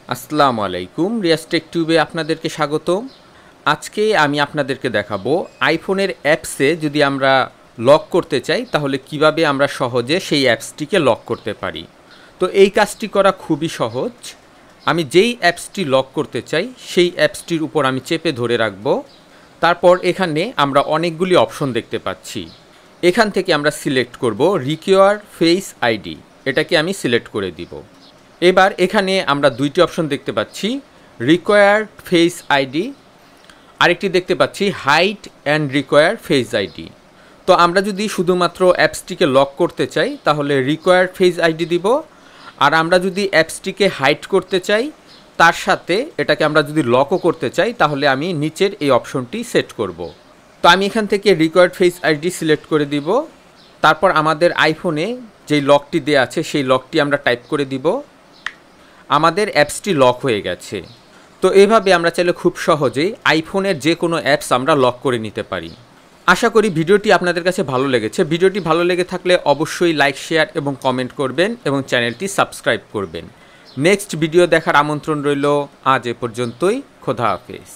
আসসালামু আলাইকুম, রিয়াজ টেক টিউবে আপনাদেরকে স্বাগতম। আজকে আমি আপনাদেরকে দেখাবো আইফোনের অ্যাপসে যদি আমরা লক করতে চাই তাহলে কিভাবে আমরা সহজে সেই অ্যাপসটিকে লক করতে পারি। তো এই কাজটি করা খুবই সহজ। আমি যেই অ্যাপসটি লক করতে চাই সেই অ্যাপসটির উপর আমি চেপে ধরে রাখব। তারপর এখানে আমরা অনেকগুলি অপশন দেখতে পাচ্ছি। এখান থেকে আমরা সিলেক্ট করব রিকোয়ার ফেস আইডি, এটাকে আমি সিলেক্ট করে দিব। এবার এখানে আমরা দুইটি অপশন দেখতে পাচ্ছি, রিকোয়ার্ড ফেস আইডি, আরেকটি দেখতে পাচ্ছি hide and require face ID. তো আমরা যদি শুধুমাত্র অ্যাপসটিকে লক করতে চাই তাহলে রিকোয়ার্ড ফেস আইডি দিব, আর আমরা যদি অ্যাপসটিকে হাইড করতে চাই তার সাথে এটাকে আমরা যদি লকও করতে চাই তাহলে আমি নিচের এই অপশনটি সেট করব। তো আমি এখান থেকে রিকোয়ার্ড ফেস আইডি সিলেক্ট করে দিব। তারপর আমাদের আইফোনে যেই লকটি দেওয়া আছে সেই লকটি আমরা টাইপ করে দিব। আমাদের অ্যাপসটি লক হয়ে গেছে। তো এভাবে আমরা চাইলে খুব সহজেই আইফোনের যে কোনো অ্যাপস আমরা লক করে নিতে পারি। আশা করি ভিডিওটি আপনাদের কাছে ভালো লেগেছে। ভিডিওটি ভালো লেগে থাকলে অবশ্যই লাইক, শেয়ার এবং কমেন্ট করবেন এবং চ্যানেলটি সাবস্ক্রাইব করবেন। নেক্সট ভিডিও দেখার আমন্ত্রণ রইল। আজ এ পর্যন্তই। খোদা হাফেজ।